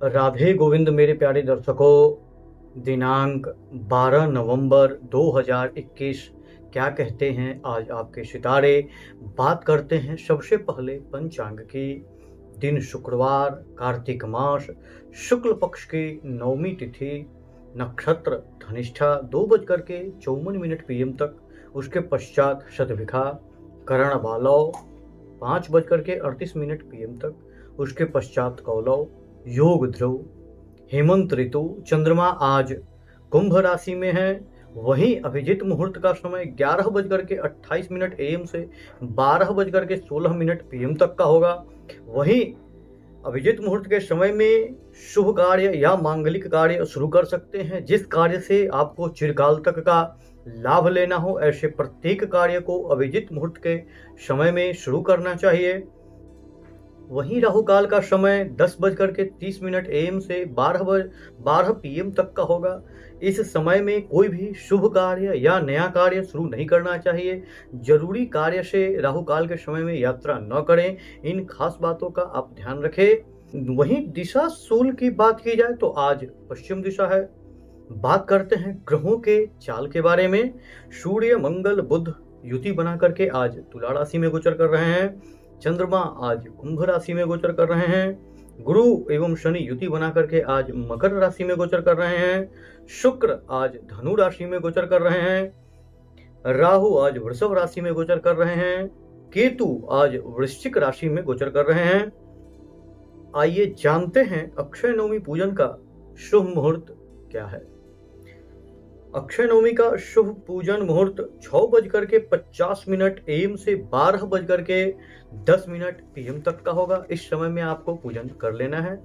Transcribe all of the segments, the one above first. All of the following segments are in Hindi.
राधे गोविंद मेरे प्यारे दर्शकों, दिनांक 12 नवंबर 2021। क्या कहते हैं आज आपके सितारे। बात करते हैं सबसे पहले पंचांग की। दिन शुक्रवार, कार्तिक मास, शुक्ल पक्ष की नवमी तिथि, नक्षत्र धनिष्ठा 2:54 PM तक, उसके पश्चात शतभिखा, करण बालव 5:38 PM तक, उसके पश्चात कौलव, योग ध्रुव, हेमंत ऋतु। चंद्रमा आज कुंभ राशि में है। वहीं अभिजित मुहूर्त का समय 11:28 AM से 12:16 PM तक का होगा। वहीं अभिजित मुहूर्त के समय में शुभ कार्य या मांगलिक कार्य शुरू कर सकते हैं। जिस कार्य से आपको चिरकाल तक का लाभ लेना हो, ऐसे प्रत्येक कार्य को अभिजित मुहूर्त के समय में शुरू करना चाहिए। वहीं राहु काल का समय 10:30 AM से 12 PM तक का होगा। इस समय में कोई भी शुभ कार्य या नया कार्य शुरू नहीं करना चाहिए। जरूरी कार्य से राहु काल के समय में यात्रा न करें। इन खास बातों का आप ध्यान रखें। वहीं दिशा शूल की बात की जाए तो आज पश्चिम दिशा है। बात करते हैं ग्रहों के चाल के बारे में। सूर्य मंगल बुध युति बना करके आज तुला राशि में गोचर कर रहे हैं। चंद्रमा आज कुंभ राशि में गोचर कर रहे हैं। गुरु एवं शनि युति बना करके आज मकर राशि में गोचर कर रहे हैं। शुक्र आज धनु राशि में गोचर कर रहे हैं। राहु आज वृषभ राशि में गोचर कर रहे हैं। केतु आज वृश्चिक राशि में गोचर कर रहे हैं। आइए जानते हैं अक्षय नवमी पूजन का शुभ मुहूर्त क्या है। अक्षय नवमी का शुभ पूजन मुहूर्त 6:50 AM से 12:10 PM तक का होगा। इस समय में आपको पूजन कर लेना है।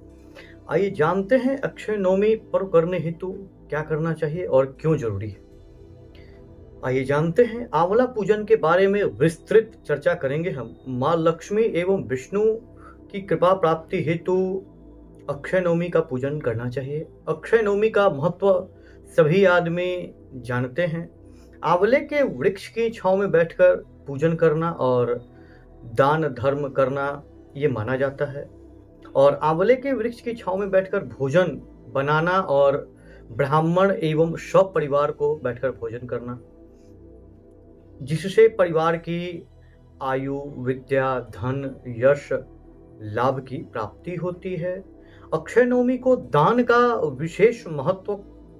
आइए जानते हैं अक्षय नवमी पर्व करने हेतु क्या करना चाहिए और क्यों जरूरी है। आइए जानते हैं आंवला पूजन के बारे में विस्तृत चर्चा करेंगे हम। माँ लक्ष्मी एवं विष्णु की कृपा प्राप्ति हेतु अक्षय नवमी का पूजन करना चाहिए। अक्षय नवमी का महत्व सभी आदमी जानते हैं। आंवले के वृक्ष की छांव में बैठकर पूजन करना और दान धर्म करना ये माना जाता है। और आंवले के वृक्ष की छांव में बैठकर भोजन बनाना और ब्राह्मण एवं सब परिवार को बैठकर भोजन करना, जिससे परिवार की आयु, विद्या, धन, यश, लाभ की प्राप्ति होती है। अक्षय नवमी को दान का विशेष महत्व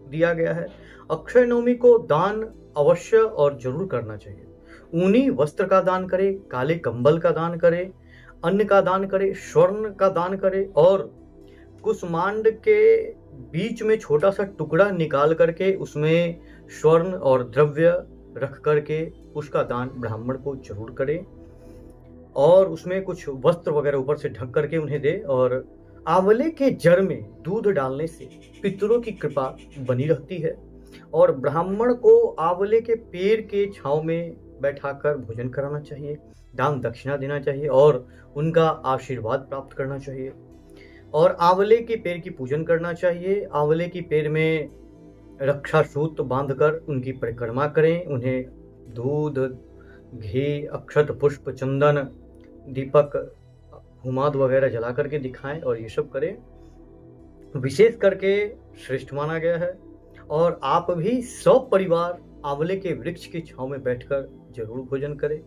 दिया गया है। अक्षय नवमी को दान अवश्य और जरूर करना चाहिए। ऊनी वस्त्र का दान करें, काले कंबल का दान करें, अन्न का दान करें, स्वर्ण का दान करें और कुसुमांड के बीच में छोटा सा टुकड़ा निकाल करके उसमें स्वर्ण और द्रव्य रख करके उसका दान ब्राह्मण को जरूर करें और उसमें कुछ वस्त्र वगैरह ऊपर से ढक करके उन्हें दे। और आंवले के जड़ में दूध डालने से पितरों की कृपा बनी रहती है। और ब्राह्मण को आंवले के पेड़ के छांव में बैठाकर भोजन कराना चाहिए, दान दक्षिणा देना चाहिए और उनका आशीर्वाद प्राप्त करना चाहिए। और आंवले के पेड़ की पूजन करना चाहिए। आंवले की पेड़ में रक्षा सूत्र बांधकर उनकी परिक्रमा करें। उन्हें दूध, घी, अक्षत, पुष्प, चंदन, दीपक, हुमाद वगैरह जला करके दिखाएं और ये सब करें। विशेष करके श्रेष्ठ माना गया है। और आप भी सब परिवार आंवले के वृक्ष की छांव में बैठकर जरूर भोजन करें।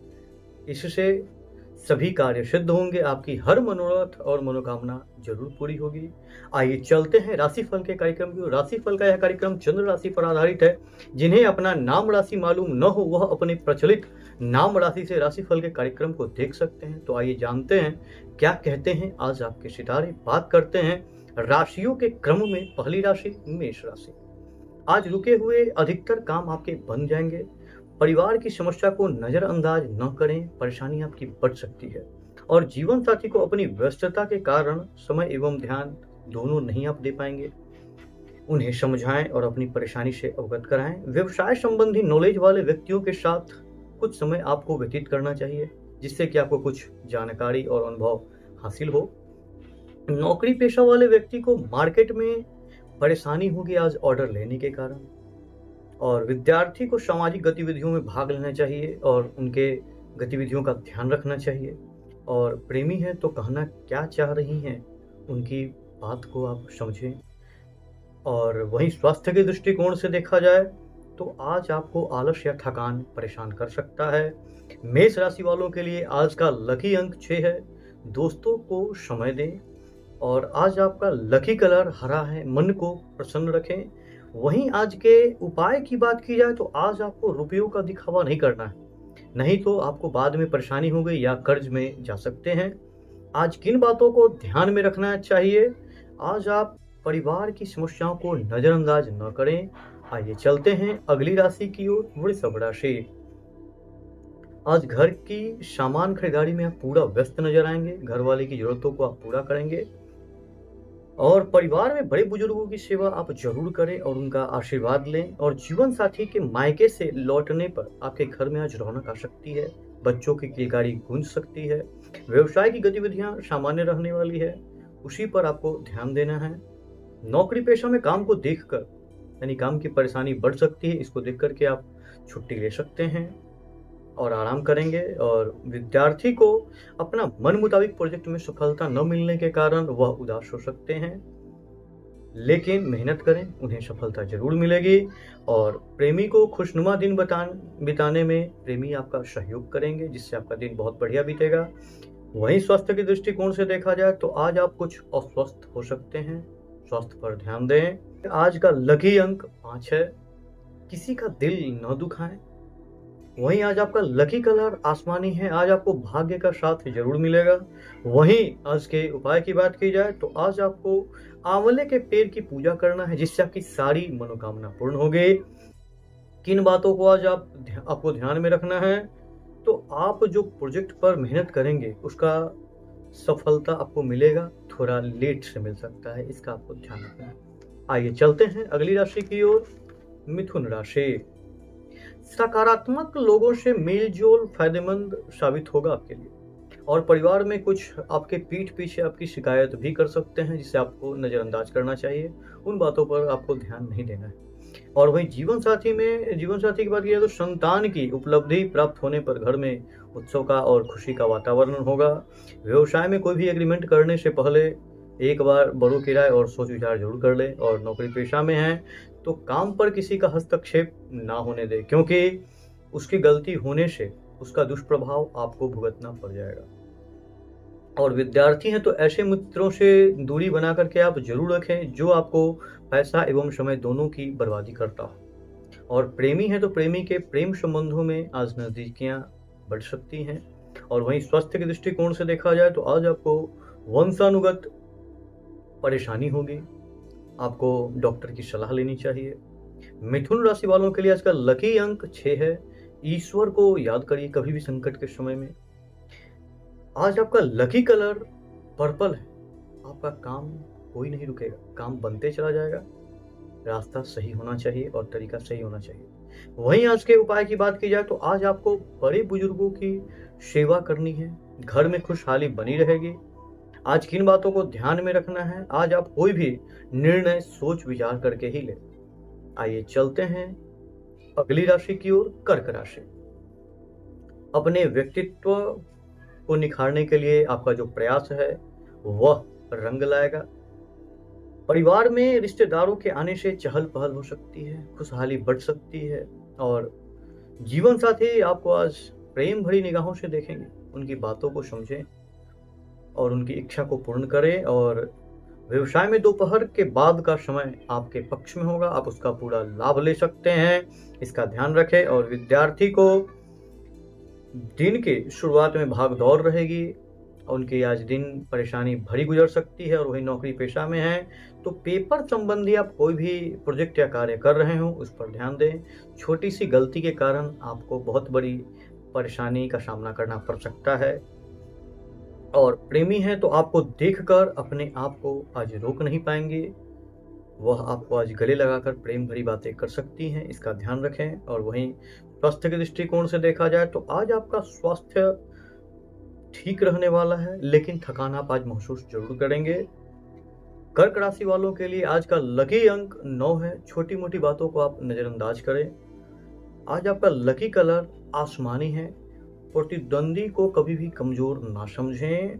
इससे सभी कार्य सिद्ध होंगे, आपकी हर मनोरथ और मनोकामना जरूर पूरी होगी। आइए चलते हैं राशिफल के कार्यक्रम की। राशिफल का यह कार्यक्रम चंद्र राशि पर आधारित है। जिन्हें अपना नाम राशि मालूम न हो वह अपने प्रचलित नाम राशि से राशिफल के कार्यक्रम को देख सकते हैं। तो आइए जानते हैं क्या कहते हैं आज आपके सितारे। बात करते हैं राशियों के क्रम में। पहली राशि मेष राशि। आज रुके हुए अधिकतर काम आपके बन जाएंगे। परिवार की समस्या को नजरअंदाज न करें, परेशानी आपकी बढ़ सकती है। और जीवन साथी को अपनी व्यस्तता के कारण समय एवं ध्यान दोनों नहीं आप दे पाएंगे। उन्हें समझाएं और अपनी परेशानी से अवगत कराएं। व्यवसाय संबंधी नॉलेज वाले व्यक्तियों के साथ कुछ समय आपको व्यतीत करना चाहिए, जिससे कि आपको कुछ जानकारी और अनुभव हासिल हो। नौकरी पेशा वाले व्यक्ति को मार्केट में परेशानी होगी आज ऑर्डर लेने के कारण। और विद्यार्थी को सामाजिक गतिविधियों में भाग लेना चाहिए और उनके गतिविधियों का ध्यान रखना चाहिए। और प्रेमी हैं तो कहना क्या चाह रही हैं, उनकी बात को आप समझें। और वहीं स्वास्थ्य के दृष्टिकोण से देखा जाए तो आज आपको आलस या थकान परेशान कर सकता है। मेष राशि वालों के लिए आज का लकी अंक 6 है। दोस्तों को समय दें। और आज आपका लकी कलर हरा है। मन को प्रसन्न रखें। वहीं आज के उपाय की बात की जाए तो आज आपको रुपयों का दिखावा नहीं करना है, नहीं तो आपको बाद में परेशानी होगी या कर्ज में जा सकते हैं। आज किन बातों को ध्यान में रखना चाहिए? आज आप परिवार की समस्याओं को नजरअंदाज न करें। आइए चलते हैं अगली राशि की ओर, वृषभ राशि। आज घर की सामान खरीदारी में आप पूरा व्यस्त नजर आएंगे। घर वाले की जरूरतों को आप पूरा करेंगे और परिवार में बड़े बुजुर्गों की सेवा आप जरूर करें और उनका आशीर्वाद लें। और जीवन साथी के मायके से लौटने पर आपके घर में आज रौनक आ सकती है। बच्चों की किलकारी गूंज सकती है। व्यवसाय की गतिविधियां सामान्य रहने वाली है, उसी पर आपको ध्यान देना है। नौकरी पेशा में काम को देखकर यानी काम की परेशानी बढ़ सकती है, इसको देख करके आप छुट्टी ले सकते हैं और आराम करेंगे। और विद्यार्थी को अपना मन मुताबिक प्रोजेक्ट में सफलता न मिलने के कारण वह उदास हो सकते हैं, लेकिन मेहनत करें, उन्हें सफलता जरूर मिलेगी। और प्रेमी को खुशनुमा दिन बिताने में प्रेमी आपका सहयोग करेंगे, जिससे आपका दिन बहुत बढ़िया बीतेगा। वहीं स्वास्थ्य के दृष्टिकोण से देखा जाए तो आज आप कुछ अस्वस्थ हो सकते हैं, स्वास्थ्य पर ध्यान दें। आज का लकी अंक 5 है। किसी का दिल न दुखाएं। वहीं आज आपका लकी कलर आसमानी है। आज आपको भाग्य का साथ जरूर मिलेगा। वहीं आज के उपाय की बात की जाए तो आज आपको आंवले के पेड़ की पूजा करना है, जिससे आपकी सारी मनोकामना पूर्ण होगी। किन बातों को आज आपको ध्यान में रखना है? तो आप जो प्रोजेक्ट पर मेहनत करेंगे उसका सफलता आपको मिलेगा, थोड़ा लेट से मिल सकता है, इसका आपको ध्यान रखना है। आइए चलते हैं अगली राशि की ओर, मिथुन राशि। सकारात्मक लोगों से मेलजोल फायदेमंद साबित होगा आपके लिए। और परिवार में कुछ आपके पीठ पीछे आपकी शिकायत भी कर सकते हैं, जिसे आपको नजरअंदाज करना चाहिए। उन बातों पर आपको ध्यान नहीं देना है। और वही जीवन साथी की बात की जाए तो संतान की उपलब्धि प्राप्त होने पर घर में उत्सव का और खुशी का वातावरण होगा। व्यवसाय में कोई भी एग्रीमेंट करने से पहले एक बार बड़ों की राय और सोच विचार जरूर कर ले। और नौकरी पेशा में है तो काम पर किसी का हस्तक्षेप ना होने दे, क्योंकि उसकी गलती होने से उसका दुष्प्रभाव आपको भुगतना पड़ जाएगा। और विद्यार्थी हैं तो ऐसे मित्रों से दूरी बना करके आप जरूर रखें जो आपको पैसा एवं समय दोनों की बर्बादी करता हो। और प्रेमी है तो प्रेमी के प्रेम संबंधों में आज नजदीकियां बढ़ सकती हैं। और वहीं स्वास्थ्य के दृष्टिकोण से देखा जाए तो आज आपको वंशानुगत परेशानी होगी, आपको डॉक्टर की सलाह लेनी चाहिए। मिथुन राशि वालों के लिए आज का लकी अंक 6 है। ईश्वर को याद करिए कभी भी संकट के समय में। आज आपका लकी कलर पर्पल है। आपका काम कोई नहीं रुकेगा, काम बनते चला जाएगा। रास्ता सही होना चाहिए और तरीका सही होना चाहिए। वहीं आज के उपाय की बात की जाए तो आज आपको बड़े बुजुर्गों की सेवा करनी है, घर में खुशहाली बनी रहेगी। आज किन बातों को ध्यान में रखना है? आज आप कोई भी निर्णय सोच विचार करके ही ले। आइए चलते हैं अगली राशि की ओर, कर्क राशि। अपने व्यक्तित्व को निखारने के लिए आपका जो प्रयास है वह रंग लाएगा। परिवार में रिश्तेदारों के आने से चहल पहल हो सकती है, खुशहाली बढ़ सकती है। और जीवन साथी आपको आज प्रेम भरी निगाहों से देखेंगे। उनकी बातों को समझें और उनकी इच्छा को पूर्ण करें। और व्यवसाय में दोपहर के बाद का समय आपके पक्ष में होगा, आप उसका पूरा लाभ ले सकते हैं, इसका ध्यान रखें। और विद्यार्थी को दिन के शुरुआत में भाग दौड़ रहेगी, उनकी आज दिन परेशानी भरी गुजर सकती है। और वही नौकरी पेशा में है तो पेपर संबंधी आप कोई भी प्रोजेक्ट या कार्य कर रहे हो उस पर ध्यान दें। छोटी सी गलती के कारण आपको बहुत बड़ी परेशानी का सामना करना पड़ सकता है। और प्रेमी है तो आपको देखकर अपने आप को आज रोक नहीं पाएंगे, वह आपको आज गले लगाकर प्रेम भरी बातें कर सकती हैं, इसका ध्यान रखें। और वहीं स्वास्थ्य के दृष्टिकोण से देखा जाए तो आज आपका स्वास्थ्य ठीक रहने वाला है, लेकिन थकान आप आज महसूस जरूर करेंगे। कर्क राशि वालों के लिए आज का लकी अंक 9 है। छोटी मोटी बातों को आप नजरअंदाज करें। आज आपका लकी कलर आसमानी है। प्रतिद्वंदी को कभी भी कमजोर ना समझें।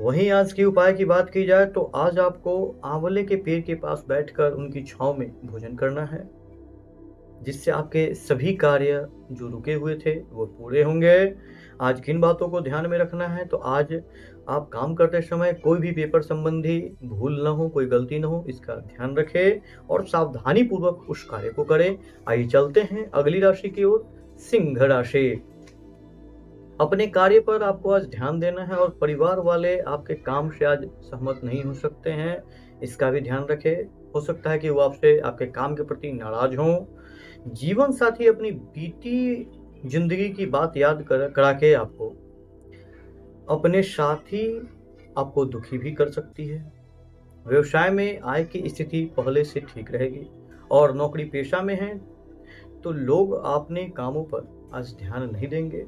वहीं आज के उपाय की बात की जाए तो आज आपको आंवले के पेड़ के पास बैठकर उनकी छांव में भोजन करना है, जिससे आपके सभी कार्य जो रुके हुए थे वो पूरे होंगे। आज किन बातों को ध्यान में रखना है तो आज आप काम करते समय कोई भी पेपर संबंधी भूल ना हो, कोई गलती ना हो, इसका ध्यान रखें और सावधानी पूर्वक उस कार्य को करें। आइए चलते हैं अगली राशि की ओर, सिंह राशि। अपने कार्य पर आपको आज ध्यान देना है और परिवार वाले आपके काम से आज सहमत नहीं हो सकते हैं, इसका भी ध्यान रखें। हो सकता है कि वो आपसे आपके काम के प्रति नाराज हों। जीवन साथी अपनी बीती जिंदगी की बात याद करा के आपको अपने साथ ही आपको दुखी भी कर सकती है। व्यवसाय में आय की स्थिति पहले से ठीक रहेगी और नौकरी पेशा में है तो लोग अपने कामों पर आज ध्यान नहीं देंगे।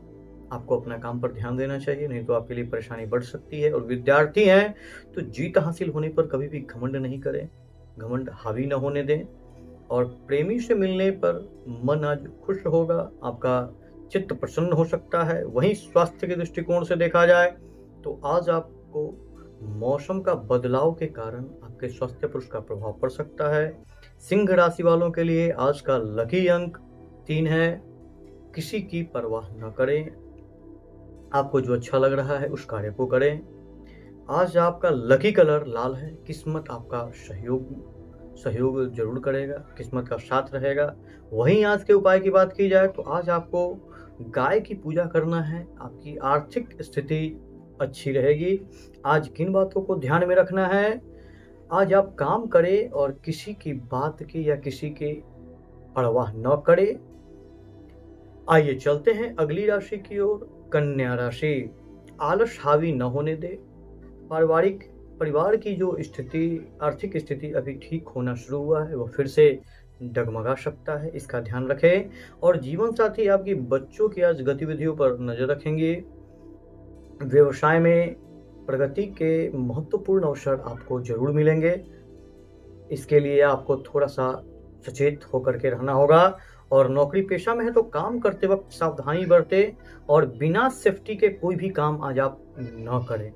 आपको अपना काम पर ध्यान देना चाहिए, नहीं तो आपके लिए परेशानी बढ़ सकती है। और विद्यार्थी हैं तो जीत हासिल होने पर कभी भी घमंड नहीं करें, घमंड हावी न होने दें। और प्रेमी से मिलने पर मन आज खुश होगा, आपका चित्त प्रसन्न हो सकता है। वहीं स्वास्थ्य के दृष्टिकोण से देखा जाए तो आज आपको मौसम का बदलाव के कारण आपके स्वास्थ्य पर उसका प्रभाव पड़ सकता है। सिंह राशि वालों के लिए आज का लकी अंक 3 है। किसी की परवाह न करें, आपको जो अच्छा लग रहा है उस कार्य को करें। आज आपका लकी कलर लाल है। किस्मत आपका सहयोग जरूर करेगा, किस्मत का साथ रहेगा। वहीं आज के उपाय की बात की जाए तो आज आपको गाय की पूजा करना है, आपकी आर्थिक स्थिति अच्छी रहेगी। आज किन बातों को ध्यान में रखना है, आज आप काम करें और किसी की बात की या किसी की परवाह न करें। आइए चलते हैं अगली राशि की ओर, कन्या राशि। आलस हावी न होने दे। परिवार की जो स्थिति, आर्थिक स्थिति अभी ठीक होना शुरू हुआ है, वो फिर से डगमगा सकता है, इसका ध्यान रखें। और जीवन साथी आपकी बच्चों की आज गतिविधियों पर नजर रखेंगे। व्यवसाय में प्रगति के महत्वपूर्ण अवसर आपको जरूर मिलेंगे, इसके लिए आपको थोड़ा सा सचेत होकर के रहना होगा। और नौकरी पेशा में है तो काम करते वक्त सावधानी बरतें और बिना सेफ्टी के कोई भी काम आज आप न करें।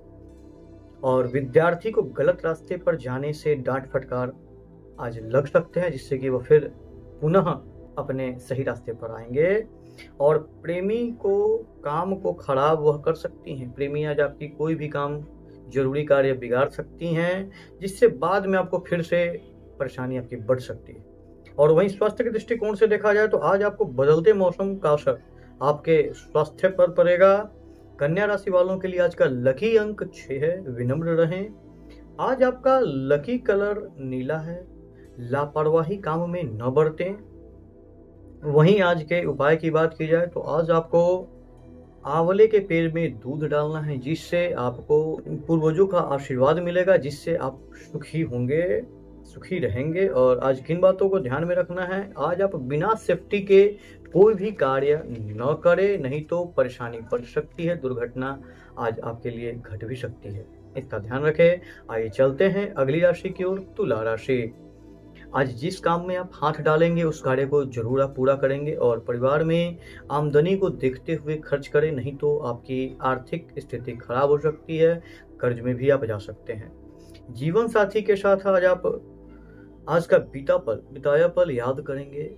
और विद्यार्थी को गलत रास्ते पर जाने से डांट फटकार आज लग सकते हैं, जिससे कि वो फिर पुनः अपने सही रास्ते पर आएंगे। और प्रेमी को काम को खराब वह कर सकती हैं। प्रेमी आज आपकी कोई भी काम, जरूरी कार्य बिगाड़ सकती हैं, जिससे बाद में आपको फिर से परेशानी आपकी बढ़ सकती है। और वहीं स्वास्थ्य के दृष्टिकोण से देखा जाए तो आज आपको बदलते मौसम का असर आपके स्वास्थ्य पर पड़ेगा। कन्या राशि वालों के लिए आज का लकी अंक 6 है। विनम्र रहें। आज आपका लकी कलर नीला है। लापरवाही काम में न बरतें। वहीं आज के उपाय की बात की जाए तो आज आपको आंवले के पेड़ में दूध डालना है, जिससे आपको पूर्वजों का आशीर्वाद मिलेगा, जिससे आप सुखी होंगे, सुखी रहेंगे। और आज किन बातों को ध्यान में रखना है, आज आप बिना सेफ्टी के कोई भी कार्य न करें, नहीं तो परेशानी पड़ सकती है, दुर्घटना आज आपके लिए घट भी सकती है, इसका ध्यान रखें। आइए चलते हैं अगली राशि की ओर, तुला राशि। आज जिस काम में आप हाथ डालेंगे उस कार्य को जरूर आप पूरा करेंगे और परिवार में आमदनी को देखते हुए खर्च करें, नहीं तो आपकी आर्थिक स्थिति खराब हो सकती है, कर्ज में भी आप जा सकते हैं। जीवन साथी के साथ आज का बिताया पल याद करेंगे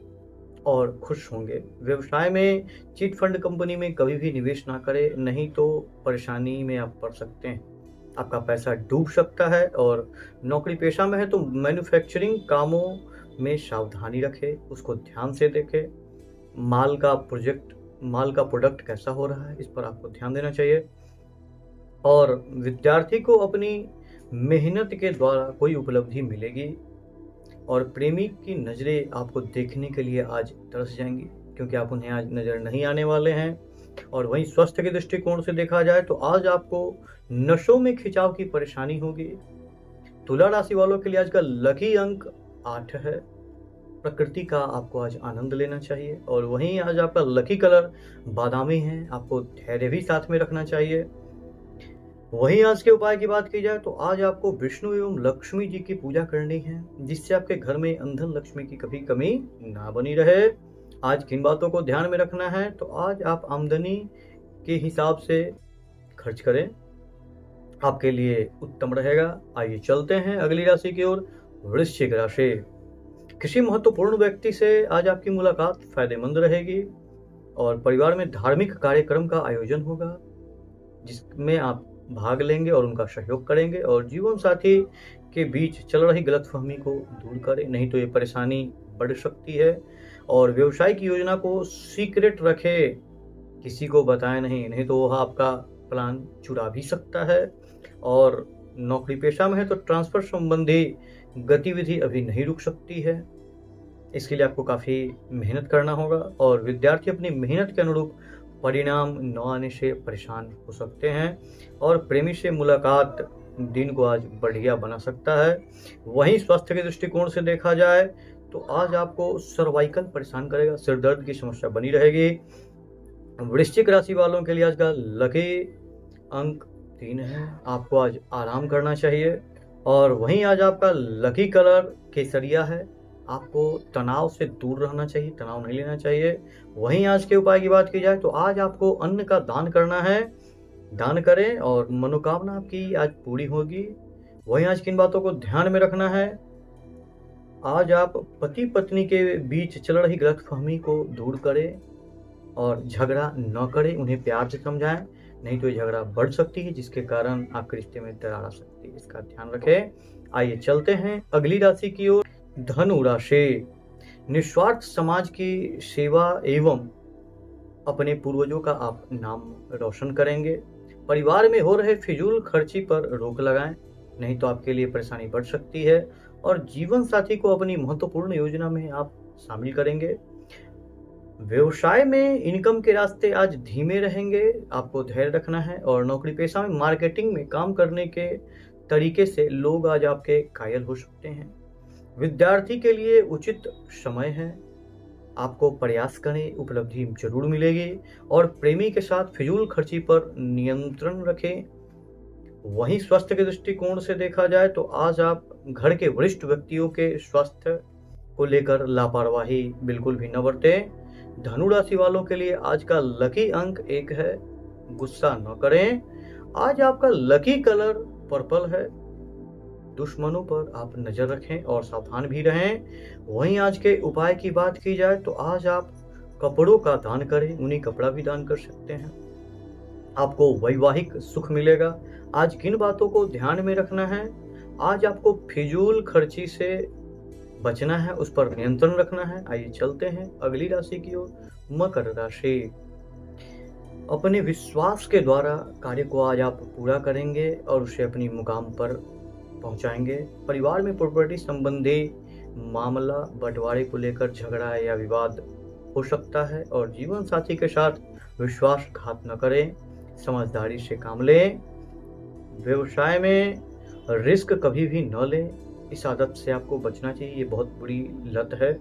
और खुश होंगे। व्यवसाय में चिट फंड कंपनी में कभी भी निवेश ना करें, नहीं तो परेशानी में आप पड़ सकते हैं, आपका पैसा डूब सकता है। और नौकरी पेशा में है तो मैन्युफैक्चरिंग कामों में सावधानी रखें, उसको ध्यान से देखें। माल का प्रोडक्ट कैसा हो रहा है, इस पर आपको ध्यान देना चाहिए। और विद्यार्थी को अपनी मेहनत के द्वारा कोई उपलब्धि मिलेगी और प्रेमी की नज़रें आपको देखने के लिए आज तरस जाएंगी, क्योंकि आप उन्हें आज नज़र नहीं आने वाले हैं। और वहीं स्वास्थ्य के दृष्टिकोण से देखा जाए तो आज आपको नसों में खिंचाव की परेशानी होगी। तुला राशि वालों के लिए आज का लकी अंक 8 है। प्रकृति का आपको आज आनंद लेना चाहिए। और वहीं आज आपका लकी कलर बादामी है, आपको धैर्य भी साथ में रखना चाहिए। वहीं आज के उपाय की बात की जाए तो आज आपको विष्णु एवं लक्ष्मी जी की पूजा करनी है, जिससे आपके घर में अंधन लक्ष्मी की कभी कमी ना बनी रहे। आज किन बातों को ध्यान में रखना है तो आज आप आमदनी के हिसाब से खर्च करें आपके लिए उत्तम रहेगा। आइए चलते हैं अगली राशि की ओर, वृश्चिक राशि। किसी महत्वपूर्ण व्यक्ति से आज आपकी मुलाकात फायदेमंद रहेगी और परिवार में धार्मिक कार्यक्रम का आयोजन होगा जिसमें आप भाग लेंगे और उनका सहयोग करेंगे, और जीवन साथी के बीच चल रही गलतफहमी को दूर करें, नहीं तो ये परेशानी बढ़ सकती है। और व्यवसाय की योजना को सीक्रेट रखें, किसी को बताएं नहीं तो वह आपका प्लान चुरा भी सकता है। और नौकरी पेशा में है तो ट्रांसफर संबंधी गतिविधि अभी नहीं रुक सकती है, इसके लिए आपको काफ़ी मेहनत करना होगा। और विद्यार्थी अपनी मेहनत के अनुरूप परिणाम न आने से परेशान हो सकते हैं, और प्रेमी से मुलाकात दिन को आज बढ़िया बना सकता है। वहीं स्वास्थ्य के दृष्टिकोण से देखा जाए तो आज आपको सर्वाइकल परेशान करेगा, सिर दर्द की समस्या बनी रहेगी। वृश्चिक राशि वालों के लिए आज का लकी अंक 3 है, आपको आज आराम करना चाहिए। और वहीं आज आपका लकी कलर केसरिया है, आपको तनाव से दूर रहना चाहिए, तनाव नहीं लेना चाहिए। वहीं आज के उपाय की बात की जाए तो आज आपको अन्न का दान करना है, दान करें और मनोकामना आपकी आज पूरी होगी। वहीं आज किन बातों को ध्यान में रखना है, आज आप पति पत्नी के बीच चल रही गलतफहमी को दूर करें और झगड़ा न करें, उन्हें प्यार से समझाएं, नहीं तो ये झगड़ा बढ़ सकती है जिसके कारण आपके रिश्ते में दरार आ सकती है, इसका ध्यान रखें। आइए चलते हैं अगली राशि की ओर, धनु राशि। निस्वार्थ समाज की सेवा एवं अपने पूर्वजों का आप नाम रोशन करेंगे। परिवार में हो रहे फिजूल खर्ची पर रोक लगाएं, नहीं तो आपके लिए परेशानी बढ़ सकती है। और जीवन साथी को अपनी महत्वपूर्ण योजना में आप शामिल करेंगे। व्यवसाय में इनकम के रास्ते आज धीमे रहेंगे, आपको धैर्य रखना है। और नौकरी पेशा में मार्केटिंग में काम करने के तरीके से लोग आज आपके कायल हो सकते हैं। विद्यार्थी के लिए उचित समय है, आपको प्रयास करें, उपलब्धि जरूर मिलेगी। और प्रेमी के साथ फिजूल खर्ची पर नियंत्रण रखें। वहीं स्वास्थ्य के दृष्टिकोण से देखा जाए तो आज आप घर के वरिष्ठ व्यक्तियों के स्वास्थ्य को लेकर लापरवाही बिल्कुल भी न बरतें। धनु राशि वालों के लिए आज का लकी अंक 1 है, गुस्सा न करें। आज आपका लकी कलर पर्पल है, दुश्मनों पर आप नजर रखें और सावधान भी रहें। वहीं आज के उपाय की बात की जाए तो आज आप कपड़ों का दान करें, उन्हीं कपड़ा भी दान कर सकते हैं, आपको वैवाहिक सुख मिलेगा। आज किन बातों को ध्यान में रखना है, आज आपको फिजूल खर्ची से बचना है, उस पर नियंत्रण रखना है। आइए चलते हैं अगली राशि की ओर, मकर राशि। अपने विश्वास के द्वारा कार्य को आज आप पूरा करेंगे और उसे अपनी मुकाम पर पहुंचाएंगे। परिवार में प्रॉपर्टी संबंधी मामला बंटवारे को लेकर झगड़ा या विवाद हो सकता है। और जीवन साथी के साथ विश्वासघात न करें, समझदारी से काम लें। व्यवसाय में रिस्क कभी भी न लें, इस आदत से आपको बचना चाहिए, ये बहुत बुरी लत है।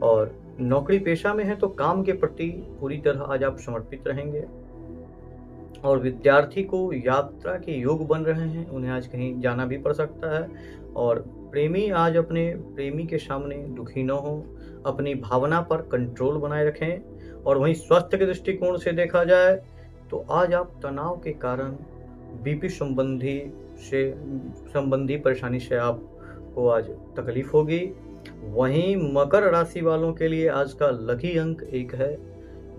और नौकरी पेशा में है तो काम के प्रति पूरी तरह आज आप समर्पित रहेंगे। और विद्यार्थी को यात्रा के योग बन रहे हैं, उन्हें आज कहीं जाना भी पड़ सकता है। और प्रेमी आज अपने प्रेमी के सामने दुखी न हो, अपनी भावना पर कंट्रोल बनाए रखें। और वहीं स्वास्थ्य के दृष्टिकोण से देखा जाए तो आज आप तनाव के कारण बीपी संबंधी परेशानी से आपको आज तकलीफ होगी। वहीं मकर राशि वालों के लिए आज का लकी अंक 1 है,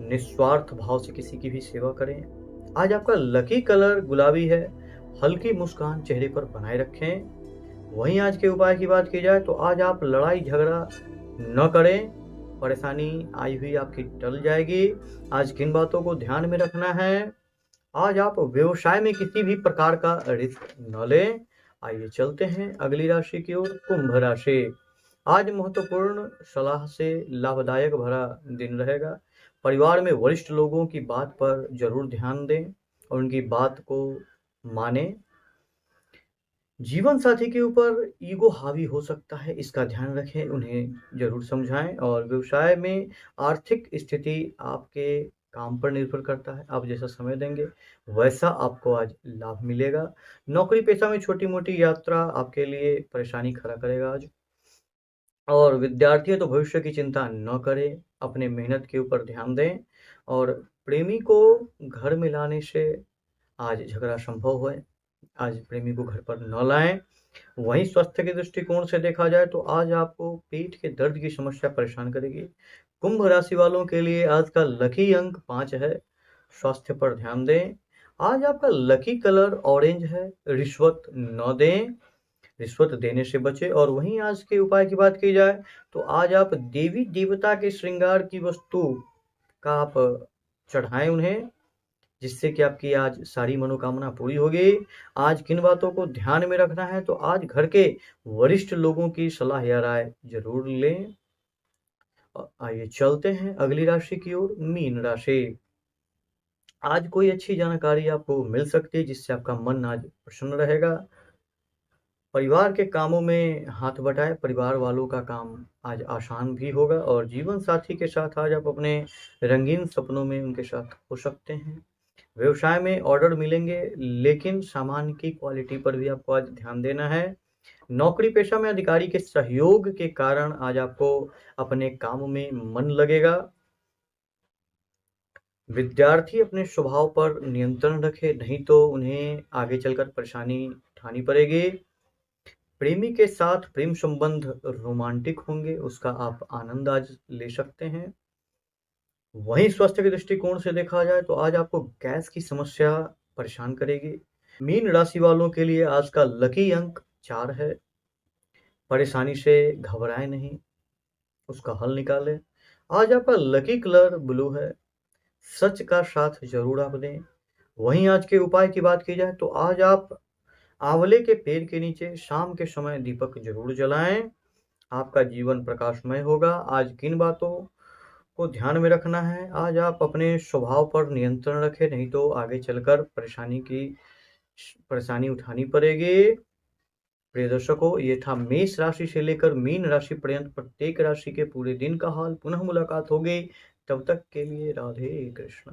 निस्वार्थ भाव से किसी की भी सेवा करें। आज आपका लकी कलर गुलाबी है, हल्की मुस्कान चेहरे पर बनाए रखें। वहीं आज के उपाय की बात की जाए तो आज आप लड़ाई झगड़ा न करें, परेशानी आई हुई आपकी टल जाएगी। आज किन बातों को ध्यान में रखना है, आज आप व्यवसाय में किसी भी प्रकार का रिस्क न लें। आइए चलते हैं अगली राशि की ओर, कुंभ राशि। आज महत्वपूर्ण सलाह से लाभदायक भरा दिन रहेगा। परिवार में वरिष्ठ लोगों की बात पर जरूर ध्यान दें और उनकी बात को मानें। जीवन साथी के ऊपर ईगो हावी हो सकता है, इसका ध्यान रखें, उन्हें जरूर समझाएं। और व्यवसाय में आर्थिक स्थिति आपके काम पर निर्भर करता है, आप जैसा समय देंगे वैसा आपको आज लाभ मिलेगा। नौकरी पेशा में छोटी मोटी यात्रा आपके लिए परेशानी खड़ा करेगा आज। और विद्यार्थी है तो भविष्य की चिंता न करें, अपने मेहनत के ऊपर ध्यान दें। और प्रेमी को घर में लाने से आज झगड़ा संभव है, आज प्रेमी को घर पर न लाएं। वहीं स्वास्थ्य के दृष्टिकोण से देखा जाए तो आज आपको पेट के दर्द की समस्या परेशान करेगी। कुंभ राशि वालों के लिए आज का लकी अंक 5 है। स्वास्थ्य पर ध्यान दें। आज आपका लकी कलर ऑरेंज है। रिश्वत न दें, रिश्वत देने से बचें। और वहीं आज के उपाय की बात की जाए तो आज आप देवी देवता के श्रृंगार की वस्तु का आप चढ़ाएं उन्हें, जिससे कि आपकी आज सारी मनोकामना पूरी होगी। आज किन बातों को ध्यान में रखना है तो आज घर के वरिष्ठ लोगों की सलाह या राय जरूर लें। आइए चलते हैं अगली राशि की ओर, मीन राशि। आज कोई अच्छी जानकारी आपको मिल सकती है जिससे आपका मन आज प्रसन्न रहेगा। परिवार के कामों में हाथ बटाएं, परिवार वालों का काम आज आसान भी होगा। और जीवन साथी के साथ आज आप अपने रंगीन सपनों में उनके साथ हो सकते हैं। व्यवसाय में ऑर्डर मिलेंगे, लेकिन सामान की क्वालिटी पर भी आपको आज ध्यान देना है। नौकरी पेशा में अधिकारी के सहयोग के कारण आज आपको अपने काम में मन लगेगा। विद्यार्थी अपने स्वभाव पर नियंत्रण रखे, नहीं तो उन्हें आगे चलकर परेशानी उठानी पड़ेगी। प्रेमी के साथ प्रेम संबंध रोमांटिक होंगे, उसका आप आनंद आज ले सकते हैं। वहीं स्वास्थ्य के दृष्टिकोण से देखा जाए तो आज आपको गैस की समस्या परेशान करेगी। मीन राशि वालों के लिए आज का लकी अंक 4 है। परेशानी से घबराएं नहीं, उसका हल निकालें। आज आपका लकी कलर ब्लू है। सच का साथ जरूर आप दें। वहीं आज के उपाय की बात की जाए तो आज आप आंवले के पेड़ के नीचे शाम के समय दीपक जरूर जलाएं। आपका जीवन प्रकाशमय होगा। आज किन बातों को ध्यान में रखना है, आज आप अपने स्वभाव पर नियंत्रण रखें, नहीं तो आगे चलकर परेशानी उठानी पड़ेगी। प्रिय दर्शकों, ये था मेष राशि से लेकर मीन राशि पर्यंत प्रत्येक राशि के पूरे दिन का हाल। पुनः मुलाकात होगी, तब तक के लिए राधे कृष्ण।